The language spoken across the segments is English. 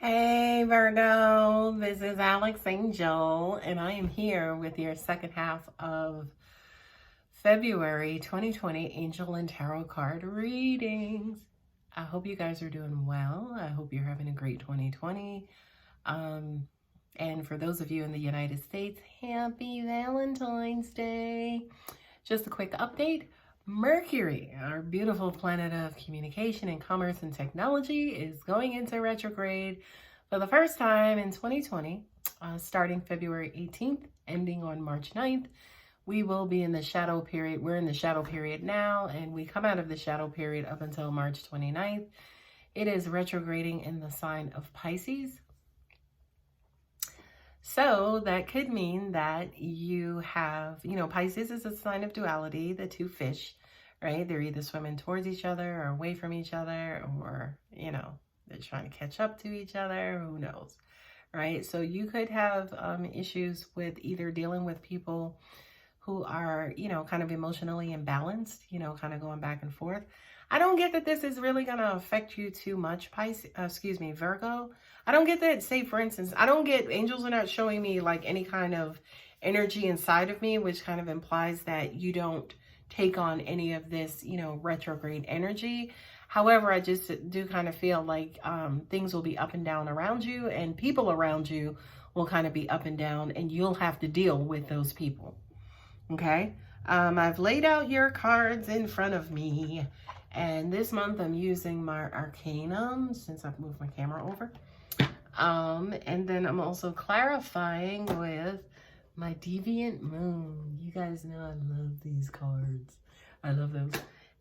Hey Virgo, this is Alex Angel, and I am here with your second half of February 2020 Angel and Tarot card readings. I hope you guys are doing well. I hope you're having a great 2020. And for those of you in the United States, happy Valentine's Day. Just a quick update. Mercury, our beautiful planet of communication and commerce and technology, is going into retrograde for the first time in 2020, starting February 18th, ending on March 9th. We will be in the shadow period. We're in the shadow period now, and we come out of the shadow period up until March 29th. It is retrograding in the sign of Pisces. So that could mean that you have, Pisces is a sign of duality, the two fish, right? They're either swimming towards each other or away from each other, or, they're trying to catch up to each other. Who knows, right? So you could have issues with either dealing with people who are, kind of emotionally imbalanced, kind of going back and forth. I don't get that this is really going to affect you too much, Virgo. I don't get that, say, for instance, I don't get, angels are not showing me like any kind of energy inside of me, which kind of implies that you don't take on any of this, retrograde energy. However, I just do kind of feel like things will be up and down around you, and people around you will kind of be up and down, and you'll have to deal with those people. Okay. I've laid out your cards in front of me, and this month I'm using my Arcanum since I've moved my camera over. And then I'm also clarifying with my Deviant Moon. You guys know I love these cards. I love those.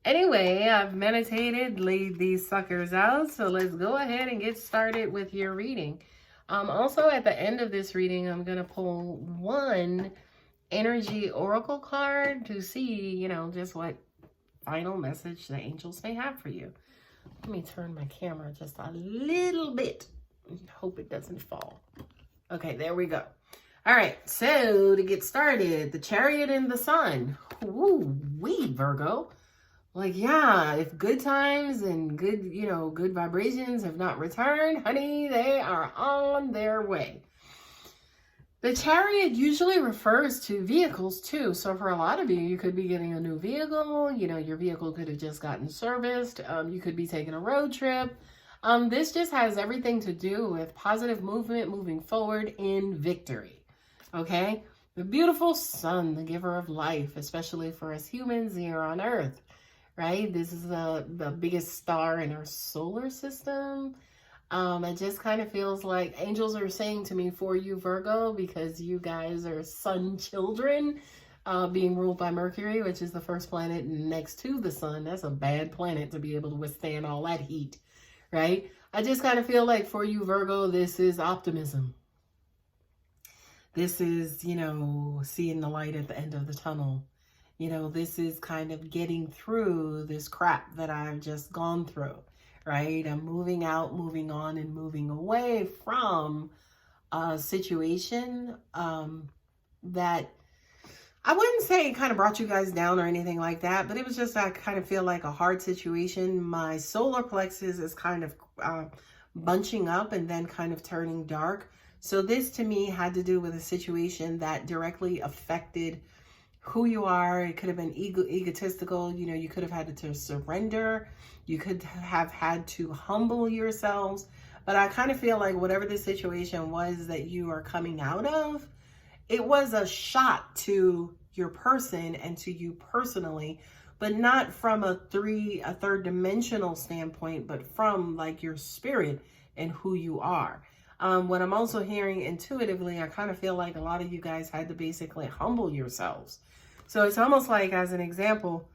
Anyway, I've meditated, laid these suckers out, so let's go ahead and get started with your reading. Also at the end of this reading, I'm going to pull one energy oracle card to see, just what final message the angels may have for you. Let me turn my camera just a little bit. Hope it doesn't fall. Okay, there we go. All right, so to get started, the Chariot and the Sun. Ooh-wee, Virgo. Like, yeah, if good times and good, good vibrations have not returned, honey, they are on their way. The Chariot usually refers to vehicles too. So for a lot of you, you could be getting a new vehicle. Your vehicle could have just gotten serviced. You could be taking a road trip. This just has everything to do with positive movement, moving forward in victory. Okay? The beautiful sun, the giver of life, especially for us humans here on Earth, right? This is the biggest star in our solar system. It just kind of feels like angels are saying to me, for you, Virgo, because you guys are sun children, being ruled by Mercury, which is the first planet next to the sun. That's a bad planet to be able to withstand all that heat, right? I just kind of feel like for you, Virgo, this is optimism. This is, seeing the light at the end of the tunnel. This is kind of getting through this crap that I've just gone through. Right? I'm moving out, moving on, and moving away from a situation that I wouldn't say kind of brought you guys down or anything like that, but it was just, I kind of feel like a hard situation. My solar plexus is kind of bunching up and then kind of turning dark. So this to me had to do with a situation that directly affected who you are. It could have been egotistical. You could have had to surrender. You could have had to humble yourselves. But I kind of feel like whatever the situation was that you are coming out of, it was a shot to your person and to you personally, but not from a third dimensional standpoint, but from like your spirit and who you are. What I'm also hearing intuitively, I kind of feel like a lot of you guys had to basically humble yourselves. So it's almost like, as an example,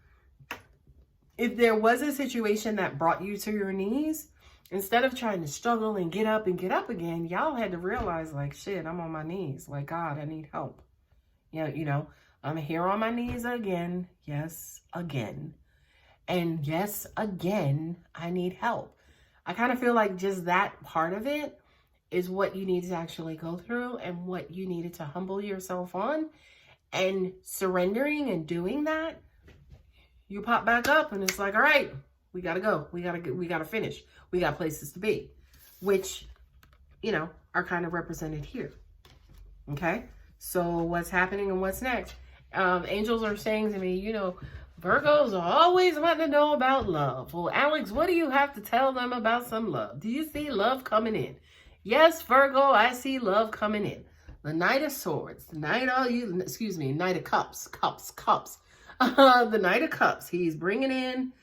if there was a situation that brought you to your knees, instead of trying to struggle and get up again, y'all had to realize, like, shit, I'm on my knees. Like, God, I need help. I'm here on my knees again. Yes, again. And yes, again, I need help. I kind of feel like just that part of it is what you need to actually go through and what you needed to humble yourself on. And surrendering and doing that, you pop back up and it's like, all right, we got to go. We got to finish. We got places to be, which are kind of represented here. Okay, so what's happening and what's next? Angels are saying to me, Virgos are always wanting to know about love. Well, Alex, what do you have to tell them about some love? Do you see love coming in? Yes, Virgo, I see love coming in. The Knight of Swords, Knight of Cups. The Knight of Cups. He's bringing in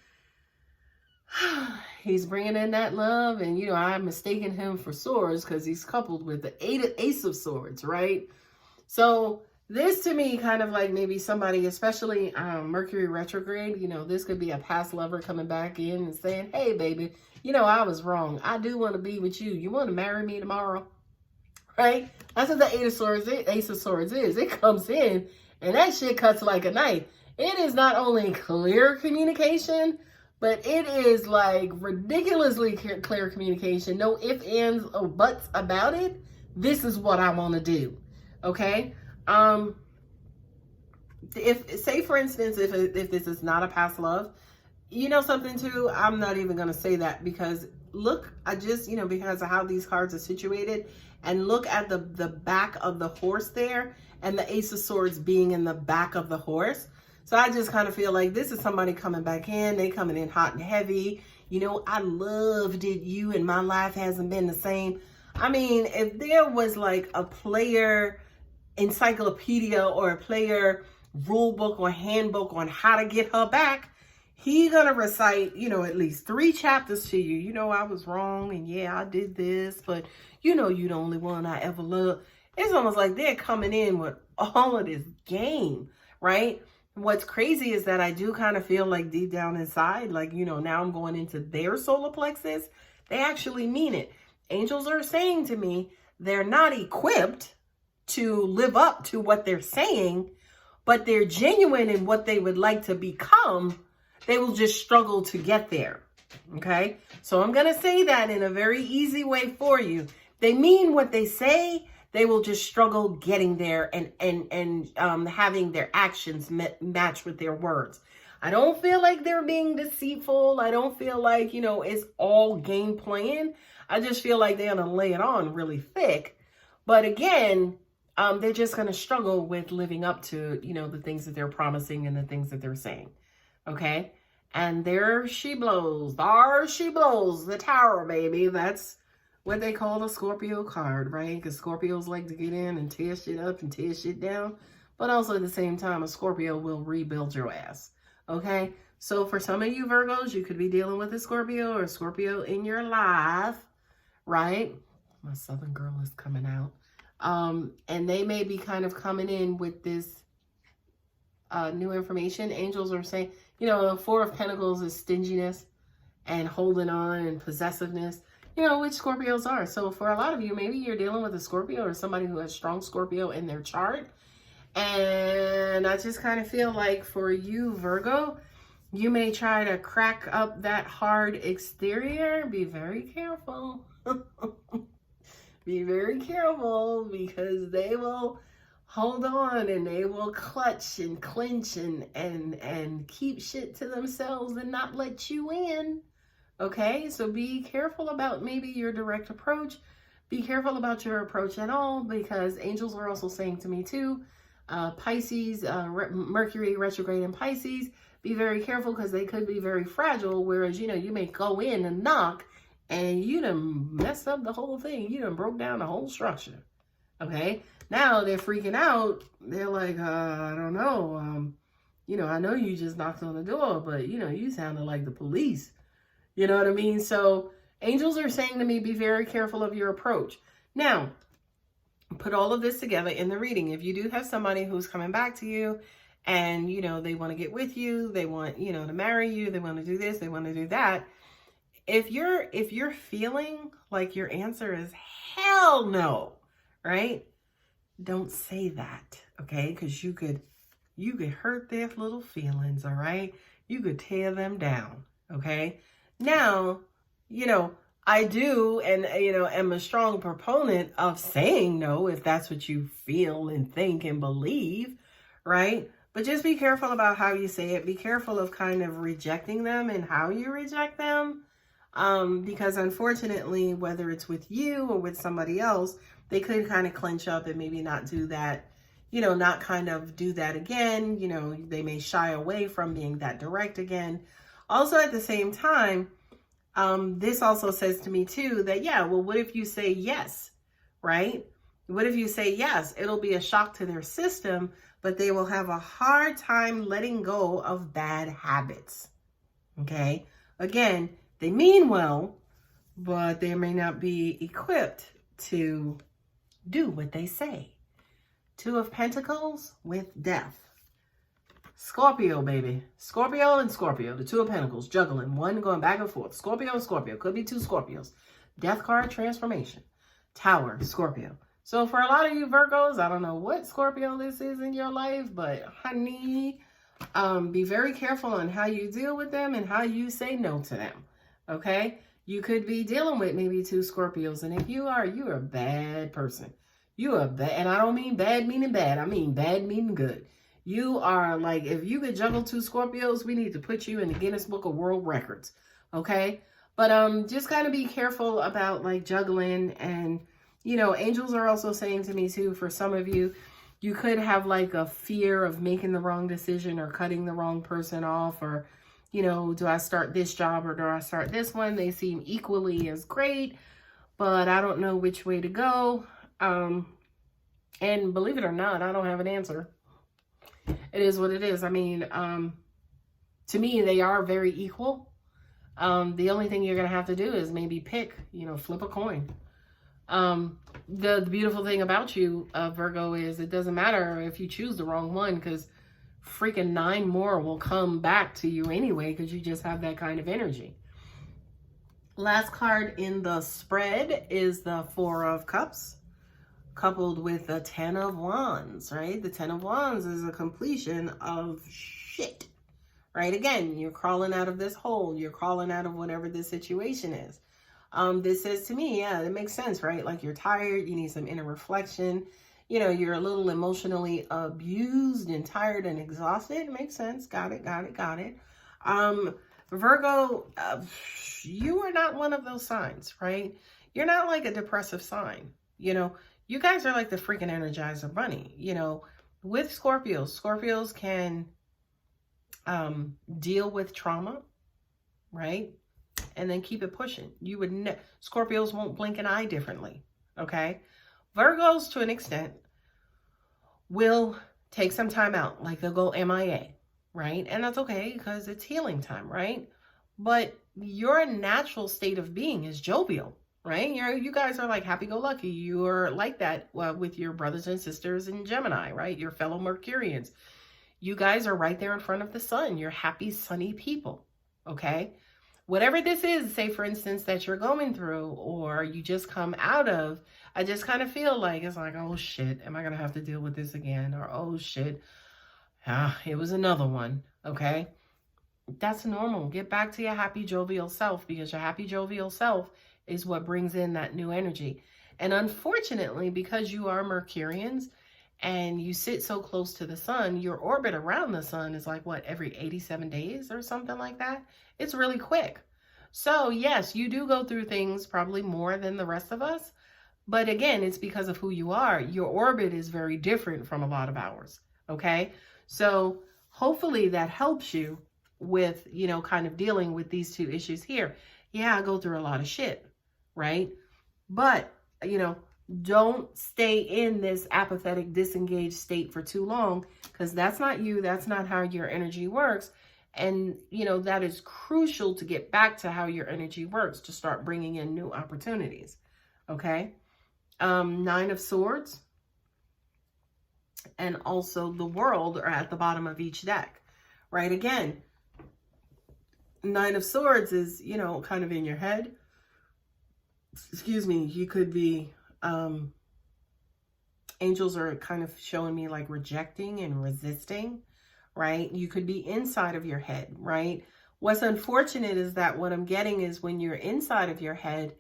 that love, and I'm mistaking him for swords because he's coupled with the Ace of Swords, right? So this to me kind of like maybe somebody, especially Mercury retrograde, this could be a past lover coming back in and saying, hey, baby, I was wrong. I do want to be with you. You want to marry me tomorrow? Right? That's what the Ace of Swords is. It comes in and that shit cuts like a knife. It is not only clear communication, but it is like ridiculously clear communication. No ifs, ands, or buts about it. This is what I want to do. Okay? If, say for instance, if this is not a past love, something too, I'm not even going to say that because look, because of how these cards are situated, and look at the back of the horse there and the Ace of Swords being in the back of the horse. So I just kind of feel like this is somebody coming back in. They coming in hot and heavy. I loved it. You and my life hasn't been the same. I mean, if there was like a player encyclopedia or a player rule book or handbook on how to get her back, he gonna recite, at least 3 chapters to you. I was wrong, and yeah, I did this, but you the only one I ever loved. It's almost like they're coming in with all of this game, right? What's crazy is that I do kind of feel like deep down inside, like, now I'm going into their solar plexus. They actually mean it. Angels are saying to me, they're not equipped to live up to what they're saying, but they're genuine in what they would like to become. They will just struggle to get there. Okay. So I'm going to say that in a very easy way for you. They mean what they say. They will just struggle getting there and having their actions match with their words. I don't feel like they're being deceitful. I don't feel like, it's all game playing. I just feel like they're going to lay it on really thick. But again, they're just going to struggle with living up to, the things that they're promising and the things that they're saying. Okay. And there she blows. There she blows. The Tower, baby. That's what they call the Scorpio card, right? Because Scorpios like to get in and tear shit up and tear shit down. But also at the same time, a Scorpio will rebuild your ass. Okay? So for some of you Virgos, you could be dealing with a Scorpio or a Scorpio in your life, right? My Southern girl is coming out. And they may be kind of coming in with this new information. Angels are saying, the Four of Pentacles is stinginess and holding on and possessiveness, which Scorpios are. So for a lot of you, maybe you're dealing with a Scorpio or somebody who has strong Scorpio in their chart. And I just kind of feel like for you, Virgo, you may try to crack up that hard exterior. Be very careful. Be very careful because they will hold on and they will clutch and clench and keep shit to themselves and not let you in. Okay, so be careful about maybe your direct approach. Be careful about your approach at all, because angels are also saying to me too, Pisces, Mercury retrograde in Pisces, be very careful because they could be very fragile. Whereas, you may go in and knock and you done messed up the whole thing. You done broke down the whole structure. Okay. Now they're freaking out. They're like, I don't know. I know you just knocked on the door, but you sounded like the police. You know what I mean? So angels are saying to me, be very careful of your approach. Now, put all of this together in the reading. If you do have somebody who's coming back to you and, they want to get with you, they want, to marry you, they want to do this, they want to do that. If you're feeling like your answer is hell no, right? Don't say that, okay? Because you could hurt their little feelings, all right? You could tear them down, okay? Now, I do and, am a strong proponent of saying no if that's what you feel and think and believe, right? But just be careful about how you say it. Be careful of kind of rejecting them and how you reject them. Because unfortunately, whether it's with you or with somebody else, they could kind of clench up and maybe not do that, not kind of do that again. They may shy away from being that direct again. Also, at the same time, this also says to me too that, yeah, well, what if you say yes, right? What if you say yes? It'll be a shock to their system, but they will have a hard time letting go of bad habits. Okay. Again, they mean well, but they may not be equipped to do what they say. Two of Pentacles with Death. Scorpio, baby. Scorpio and Scorpio. The Two of Pentacles. Juggling. One going back and forth. Scorpio and Scorpio. Could be two Scorpios. Death card, transformation. Tower, Scorpio. So for a lot of you Virgos, I don't know what Scorpio this is in your life, but honey, be very careful on how you deal with them and how you say no to them. Okay? You could be dealing with maybe two Scorpios. And if you're a bad person. You are bad. And I don't mean bad meaning bad. I mean bad meaning good. You are like, if you could juggle two Scorpios, we need to put you in the Guinness Book of World Records. Okay? But just kind of be careful about like juggling. And, angels are also saying to me too, for some of you, you could have like a fear of making the wrong decision or cutting the wrong person off, or, do I start this job or do I start this one? They seem equally as great, but I don't know which way to go. And believe it or not, I don't have an answer. It is what it is. I mean, to me, they are very equal. The only thing you're going to have to do is maybe pick, flip a coin. The beautiful thing about you, Virgo, is it doesn't matter if you choose the wrong one, because freaking 9 more will come back to you anyway, because you just have that kind of energy. Last card in the spread is the Four of Cups, coupled with the 10 of Wands, right? The 10 of Wands is a completion of shit, right? Again, you're crawling out of this hole. You're crawling out of whatever this situation is. This says to me, yeah, it makes sense, right? Like you're tired, you need some inner reflection. You're a little emotionally abused and tired and exhausted. It makes sense. Got it. Virgo, you are not one of those signs, right? You're not like a depressive sign. You guys are like the freaking Energizer Bunny. With Scorpios can deal with trauma, right? And then keep it pushing. Scorpios won't blink an eye differently, okay? Virgos, to an extent, will take some time out. Like they'll go MIA, right? And that's okay because it's healing time, right? But your natural state of being is jovial, right? You guys are like happy-go-lucky. You're like that with your brothers and sisters in Gemini, right? Your fellow Mercurians. You guys are right there in front of the sun. You're happy, sunny people, okay? Whatever this is, say for instance, that you're going through or you just come out of, I just kind of feel like it's like, oh shit, am I going to have to deal with this again? Or, oh shit, it was another one, okay? That's normal. Get back to your happy, jovial self, because your happy, jovial self is what brings in that new energy. And unfortunately, because you are Mercurians and you sit so close to the sun, your orbit around the sun is like, what, every 87 days or something like that? It's really quick. So yes, you do go through things probably more than the rest of us. But again, it's because of who you are. Your orbit is very different from a lot of ours. Okay. So hopefully that helps you with, kind of dealing with these two issues here. Yeah, I go through a lot of shit, right? But, don't stay in this apathetic, disengaged state for too long, because that's not you. That's not how your energy works. And, that is crucial to get back to how your energy works, to start bringing in new opportunities. Okay. 9 of Swords and also the World are at the bottom of each deck, right? Again, 9 of Swords is, kind of in your head. Excuse me. You could be, angels are kind of showing me like rejecting and resisting, right? You could be inside of your head, right? What's unfortunate is that what I'm getting is when you're inside of your head,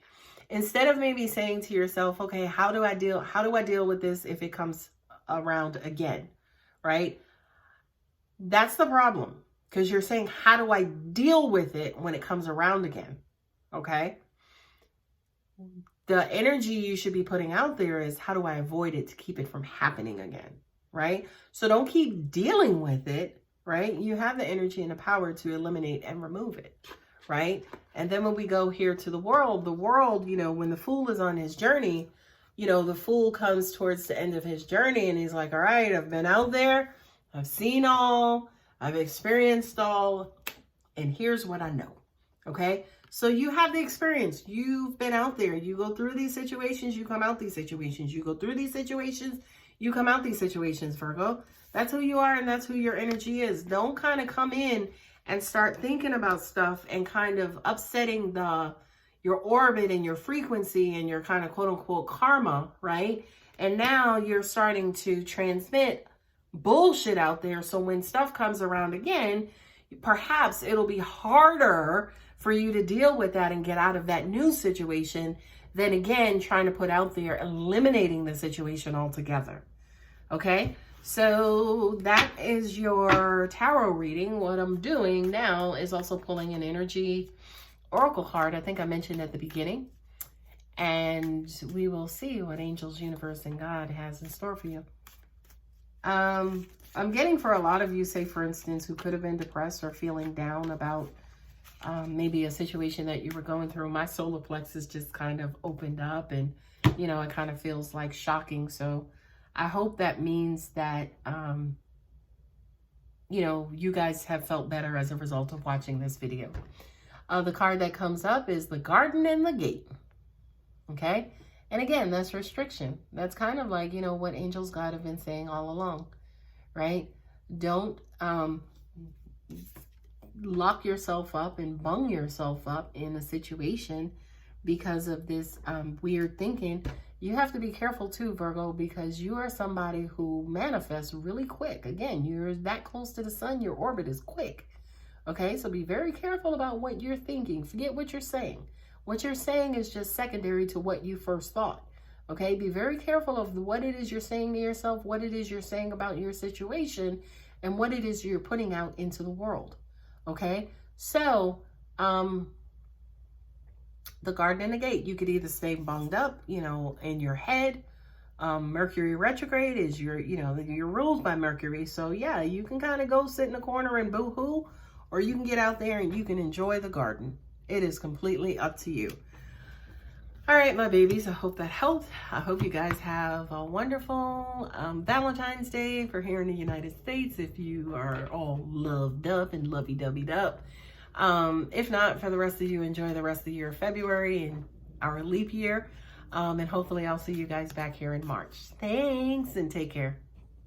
instead of maybe saying to yourself, okay, how do I deal with this if it comes around again, right? That's the problem, because you're saying, how do I deal with it when it comes around again? okay? The energy you should be putting out there is, how do I avoid it to keep it from happening again, right? So don't keep dealing with it, right? You have the energy and the power to eliminate and remove it, right? And then when we go here to the world, you know, when the Fool is on his journey, you know, the Fool comes towards the end of his journey and he's like, all right, I've been out there, I've seen all, I've experienced all, and here's what I know, okay? So you have the experience. You've been out there. You go through these situations, you come out these situations. You go through these situations, you come out these situations, Virgo. That's who you are and that's who your energy is. Don't kind of come in and start thinking about stuff and kind of upsetting your orbit and your frequency and your kind of quote unquote karma, right? And now you're starting to transmit bullshit out there. So when stuff comes around again, perhaps it'll be harder for you to deal with that and get out of that new situation than again trying to put out there eliminating the situation altogether. Okay, so that is your tarot reading. What I'm doing now is also pulling an energy oracle card, I think I mentioned at the beginning, and we will see what angels, universe, and God has in store for you. I'm getting for a lot of you, say for instance, who could have been depressed or feeling down about maybe a situation that you were going through, my solar plexus just kind of opened up and, you know, it kind of feels like shocking. So I hope that means that, you know, you guys have felt better as a result of watching this video. The card that comes up is the Garden and the Gate. Okay. And again, that's restriction. That's kind of like, you know, what angels, God have been saying all along, right? Don't lock yourself up and bung yourself up in a situation because of this weird thinking. You have to be careful too, Virgo, because you are somebody who manifests really quick. Again, you're that close to the sun, your orbit is quick. Okay, so be very careful about what you're thinking. Forget what you're saying. What you're saying is just secondary to what you first thought. Okay, be very careful of what it is you're saying to yourself, what it is you're saying about your situation, and what it is you're putting out into the world. Okay, so the Garden and the Gate, you could either stay bunged up, you know, in your head. Mercury retrograde is your, you know, you're ruled by Mercury. So yeah, you can kind of go sit in a corner and boo-hoo, or you can get out there and you can enjoy the garden. It is completely up to you. All right, my babies, I hope that helped. I hope you guys have a wonderful Valentine's Day for here in the United States, if you are all loved up and lovey-doveyed up. If not, for the rest of you, enjoy the rest of the year of February and our leap year. And hopefully I'll see you guys back here in March. Thanks and take care.